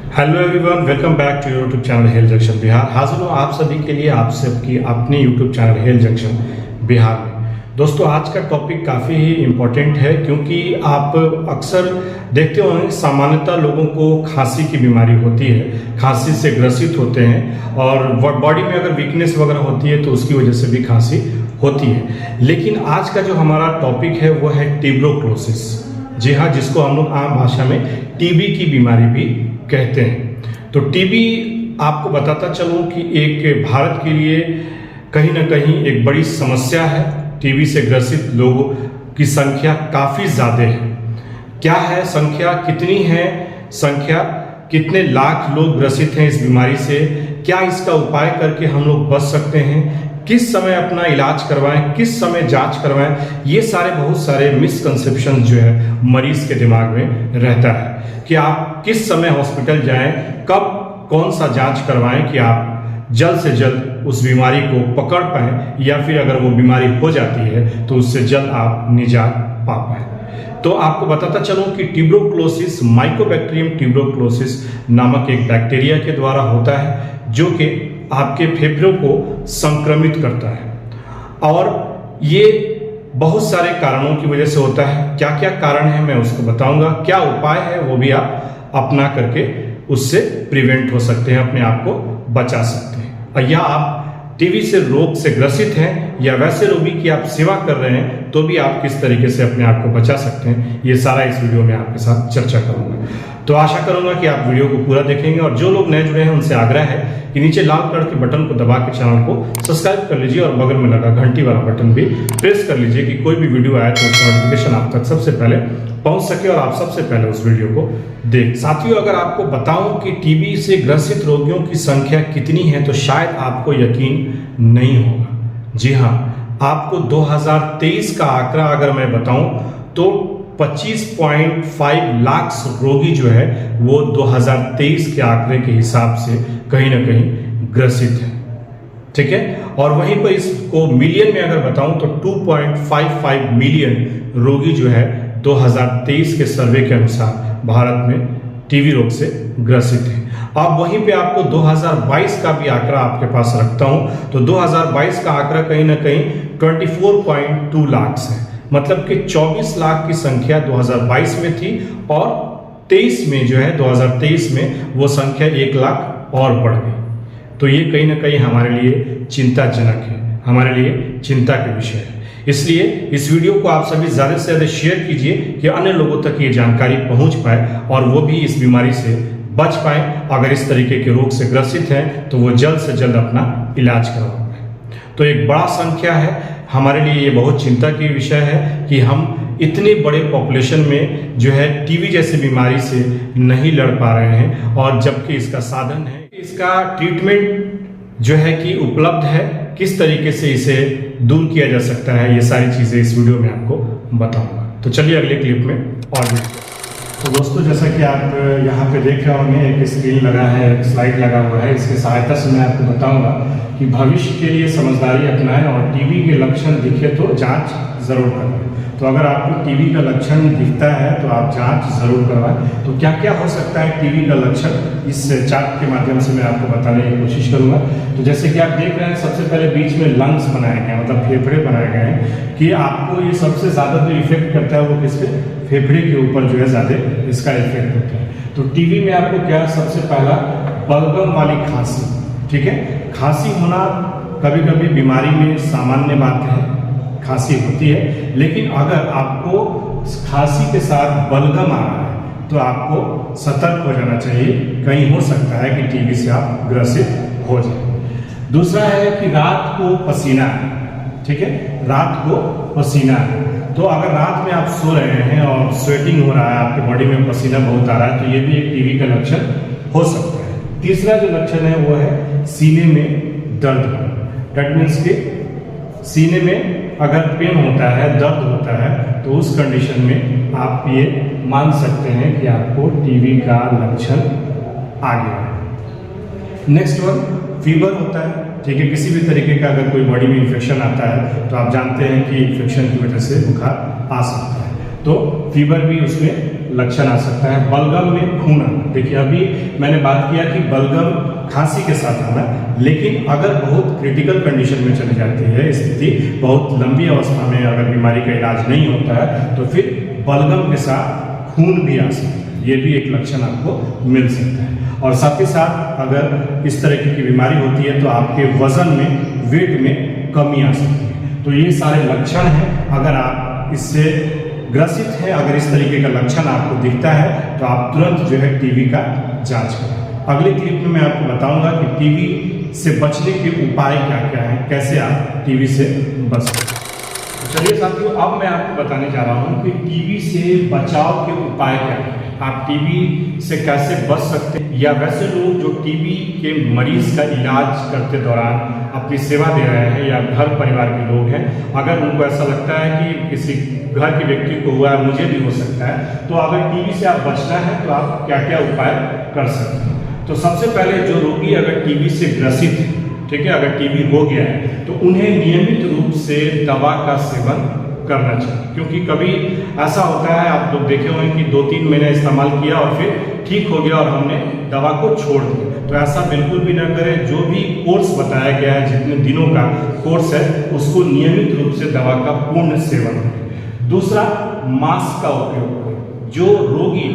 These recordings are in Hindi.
Hello everyone, welcome back to YouTube channel health junction Bihar. हाजिर हूँ आप सभी के लिए, आप सबकी अपनी YouTube channel health junction Bihar में। दोस्तों, आज का टॉपिक काफ़ी ही इम्पोर्टेंट है क्योंकि आप अक्सर देखते होंगे सामान्यतः लोगों को खांसी की बीमारी होती है, खांसी से ग्रसित होते हैं और बॉडी में अगर वीकनेस वगैरह होती है तो उसकी वजह से भी खांसी होती है। लेकिन आज का जो हमारा टॉपिक है वो है ट्यूबरक्लोसिस। जी हाँ, जिसको हम लोग आम भाषा में टीबी की बीमारी भी कहते हैं। तो टीबी आपको बताता चलूं कि एक भारत के लिए कहीं ना कहीं एक बड़ी समस्या है। टीबी से ग्रसित लोगों की संख्या काफ़ी ज़्यादा है। क्या है संख्या, कितनी है संख्या, कितने लाख लोग ग्रसित हैं इस बीमारी से, क्या इसका उपाय करके हम लोग बच सकते हैं, किस समय अपना इलाज करवाएं, किस समय जांच करवाएं, ये सारे बहुत सारे मिसकंसेप्शन जो है मरीज के दिमाग में रहता है कि आप किस समय हॉस्पिटल जाएं, कब कौन सा जांच करवाएं कि आप जल्द से जल्द उस बीमारी को पकड़ पाएं या फिर अगर वो बीमारी हो जाती है तो उससे जल्द आप निजात पा पाएं। तो आपको बताता चलूं कि ट्यूबरक्लोसिस माइकोबैक्टीरियम ट्यूबरक्लोसिस नामक एक बैक्टीरिया के द्वारा होता है जो कि आपके फेफड़ों को संक्रमित करता है और ये बहुत सारे कारणों की वजह से होता है। क्या क्या कारण है मैं उसको बताऊंगा, क्या उपाय है वो भी आप अपना करके उससे प्रिवेंट हो सकते हैं, अपने आप को बचा सकते हैं। या आप टीबी से रोग से ग्रसित हैं या वैसे रोगी की आप सेवा कर रहे हैं तो भी आप किस तरीके से अपने आप को बचा सकते हैं, ये सारा इस वीडियो में आपके साथ चर्चा करूंगा। तो आशा करूंगा कि आप वीडियो को पूरा देखेंगे और जो लोग नए जुड़े हैं उनसे आग्रह है कि नीचे लाल कलर के बटन को दबा के चैनल को सब्सक्राइब कर लीजिए और बगल में लगा घंटी वाला बटन भी प्रेस कर लीजिए कि कोई भी वीडियो आए तो उसका नोटिफिकेशन आप तक सबसे पहले पहुंच सके और आप सबसे पहले उस वीडियो को देख। साथियों, अगर आपको बताऊं कि टीबी से ग्रसित रोगियों की संख्या कितनी है तो शायद आपको यकीन नहीं होगा। जी हाँ, आपको 2023 का आंकड़ा अगर मैं बताऊं तो 25.5 लाख रोगी जो है वो 2023 के आंकड़े के हिसाब से कहीं ना कहीं ग्रसित है। ठीक है, और वहीं पर इसको मिलियन में अगर बताऊं तो 2.55 मिलियन रोगी जो है 2023 के सर्वे के अनुसार भारत में टीबी रोग से ग्रसित है। अब वहीं पे आपको 2022 का भी आंकड़ा आपके पास रखता हूं तो 2022 का आंकड़ा कहीं ना कहीं 24.2 लाख है, मतलब कि 24 लाख की संख्या 2022 में थी और 23 में जो है 2023 में वो संख्या 1 लाख और बढ़ गई। तो ये कहीं ना कहीं हमारे लिए चिंताजनक है, हमारे लिए चिंता के विषय है। इसलिए इस वीडियो को आप सभी ज़्यादा से ज़्यादा शेयर कीजिए कि अन्य लोगों तक ये जानकारी पहुंच पाए और वो भी इस बीमारी से बच पाए। अगर इस तरीके के रोग से ग्रसित हैं तो वो जल्द से जल्द अपना इलाज करवा पाए। तो एक बड़ा संख्या है, हमारे लिए ये बहुत चिंता की विषय है कि हम इतने बड़े पॉपुलेशन में जो है टीबी जैसी बीमारी से नहीं लड़ पा रहे हैं और जबकि इसका साधन है, इसका ट्रीटमेंट जो है कि उपलब्ध है, किस तरीके से इसे दूर किया जा सकता है, ये सारी चीज़ें इस वीडियो में आपको बताऊंगा। तो चलिए अगले क्लिप में और देखते हैं। तो दोस्तों, जैसा कि आप यहाँ पे देख रहे होंगे एक स्क्रीन लगा है, एक स्लाइड लगा हुआ है, इसकी सहायता से मैं आपको बताऊंगा कि भविष्य के लिए समझदारी अपनाएं और टीबी के लक्षण दिखे तो जांच जरूर करवाएं। तो अगर आपको टीबी का लक्षण दिखता है तो आप जांच जरूर करवाएं। तो क्या क्या हो सकता है टीबी का लक्षण, इस चार्ट के माध्यम से मैं आपको बताने की कोशिश करूंगा। तो जैसे कि आप देख रहे हैं सबसे पहले बीच में लंग्स बनाए गए हैं, मतलब फेफड़े बनाए गए हैं कि आपको ये सबसे ज़्यादा जो इफेक्ट करता है वो किसके, फेफड़े के ऊपर जो है ज़्यादा इसका इफेक्ट होता है। तो टीबी में आपको क्या, सबसे पहला बलगम वाली खांसी। ठीक है, खांसी होना कभी कभी बीमारी में सामान्य बात है, खांसी होती है, लेकिन अगर आपको खांसी के साथ बलगम आ रहा है तो आपको सतर्क हो जाना चाहिए, कहीं हो सकता है कि टीबी से आप ग्रसित हो जाए। दूसरा है कि रात को पसीना है। ठीक है, रात को पसीना है, तो अगर रात में आप सो रहे हैं और स्वेटिंग हो रहा है, आपके बॉडी में पसीना बहुत आ रहा है, तो ये भी एक टीबी का लक्षण हो सकता है। तीसरा जो लक्षण है वो है सीने में दर्द होना। दैट मीन्स कि सीने में अगर पेन होता है, दर्द होता है, तो उस कंडीशन में आप ये मान सकते हैं कि आपको टीबी का लक्षण आ गया है। नेक्स्ट वन, फीवर होता है। ठीक है, किसी भी तरीके का अगर कोई बॉडी में इन्फेक्शन आता है तो आप जानते हैं कि इन्फेक्शन की वजह से बुखार आ सकता है, तो फीवर भी उसमें लक्षण आ सकता है। बलगम में खून आना, देखिए अभी मैंने बात किया कि बलगम खांसी के साथ आना, लेकिन अगर बहुत क्रिटिकल कंडीशन में चली जाती है स्थिति, बहुत लंबी अवस्था में अगर बीमारी का इलाज नहीं होता है तो फिर बलगम के साथ खून भी आ सकता है, ये भी एक लक्षण आपको मिल सकता है। और साथ ही साथ अगर इस तरह की बीमारी होती है तो आपके वजन में, वेट में कमी आ सकती है। तो ये सारे लक्षण हैं, अगर आप इससे ग्रसित हैं, अगर इस तरीके का लक्षण आपको दिखता है तो आप तुरंत जो है टीबी का जांच करें। अगले क्लिप में मैं आपको बताऊंगा कि टीबी से बचने के उपाय क्या क्या हैं, कैसे आप टीबी से बच सकते हैं। चलिए साथियों, अब मैं आपको बताने जा रहा हूँ कि टीबी से बचाव के उपाय क्या हैं, आप टीबी से कैसे बच सकते हैं, या वैसे लोग जो टीबी के मरीज का इलाज करते दौरान अपनी सेवा दे रहे हैं या घर परिवार के लोग हैं, अगर उनको ऐसा लगता है कि किसी घर के व्यक्ति को हुआ है, मुझे भी हो सकता है, तो अगर टीबी से आप बचना है तो आप क्या क्या उपाय कर सकते हैं। तो सबसे पहले जो रोगी अगर टीबी से ग्रसित है, ठीक है, अगर टीबी हो गया है तो उन्हें नियमित रूप से दवा का सेवन करना चाहिए, क्योंकि कभी ऐसा होता है, आप लोग देखे होंगे कि 2-3 महीने इस्तेमाल किया और फिर ठीक हो गया और हमने दवा को छोड़ दिया। तो ऐसा बिल्कुल भी ना करें। जो भी कोर्स बताया गया है, जितने दिनों का कोर्स है, उसको नियमित रूप से दवा का पूर्ण सेवन करें। दूसरा, मास्क का उपयोग करें। जो रोगी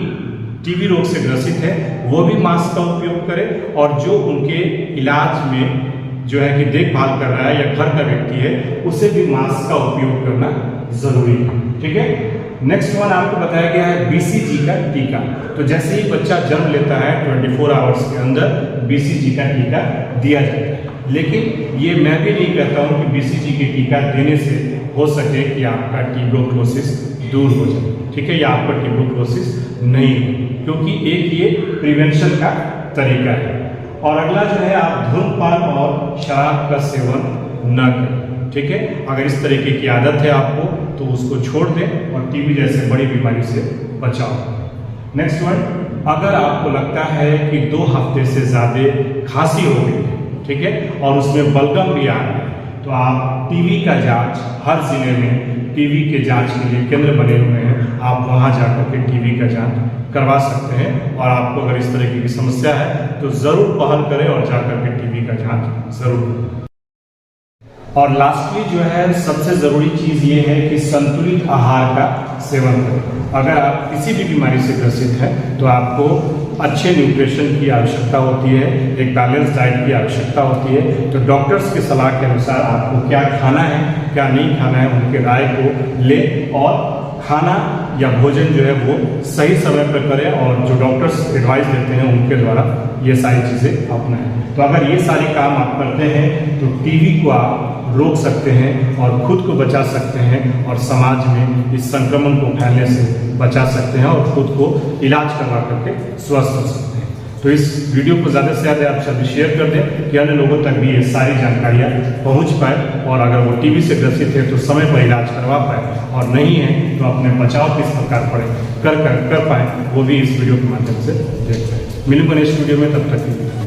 टीबी रोग से ग्रसित है वो भी मास्क का उपयोग करें, और जो उनके इलाज में जो है कि देखभाल कर रहा है या घर का व्यक्ति है, उसे भी मास्क का उपयोग करना जरूरी है, ठीक है। नेक्स्ट वन आपको बताया गया है बीसीजी का टीका। तो जैसे ही बच्चा जन्म लेता है 24 आवर्स के अंदर बीसीजी का टीका दिया जाता है, लेकिन ये मैं भी नहीं कहता हूँ कि बीसीजी के टीका देने से हो सके कि आपका ट्यूबरकुलोसिस दूर हो जाए, ठीक है, या आपका ट्यूबरकुलोसिस नहीं हो, क्योंकि एक ये प्रिवेंशन का तरीका है। और अगला जो है, आप धूम्रपान और शराब का सेवन न करें, ठीक है। अगर इस तरीके की आदत है आपको तो उसको छोड़ दें और टीबी जैसे बड़ी बीमारी से बचाओ। नेक्स्ट वन, अगर आपको लगता है कि 2 हफ्ते से ज़्यादा खांसी हो गई है, ठीक है, और उसमें बलगम भी आ रहा है, तो आप टीबी का जांच, हर जिले में टीबी के जांच के लिए केंद्र बने हुए हैं, आप वहां जाकर के टीबी का जांच करवा सकते हैं। और आपको अगर इस तरह की समस्या है तो जरूर पहल करें और जाकर के टीबी का जांच जरूर करें। और लास्टली जो है, सबसे जरूरी चीज ये है कि संतुलित आहार का सेवन करें। अगर आप किसी भी बीमारी से ग्रसित हैं तो आपको अच्छे न्यूट्रिशन की आवश्यकता होती है, एक बैलेंस डाइट की आवश्यकता होती है। तो डॉक्टर्स की सलाह के अनुसार आपको क्या खाना है, क्या नहीं खाना है, उनके राय को ले और खाना या भोजन जो है वो सही समय पर करें, और जो डॉक्टर्स एडवाइस देते हैं उनके द्वारा ये सारी चीज़ें अपनाएं। तो अगर ये सारे काम आप करते हैं तो टीबी को आप रोक सकते हैं और खुद को बचा सकते हैं, और समाज में इस संक्रमण को फैलने से बचा सकते हैं, और खुद को इलाज करवा करके स्वस्थ हो सकते हैं। तो इस वीडियो को ज़्यादा से ज़्यादा आप सभी शेयर कर दें कि अन्य लोगों तक भी ये सारी जानकारियाँ पहुँच पाए, और अगर वो टीबी से ग्रसित है तो समय पर इलाज करवा पाए, और नहीं है तो अपने बचाव किस प्रकार कर पाएँ, वो भी इस वीडियो के माध्यम से देख पाएँ। मिलूंगा नेक्स्ट वीडियो में, तब तक के लिए।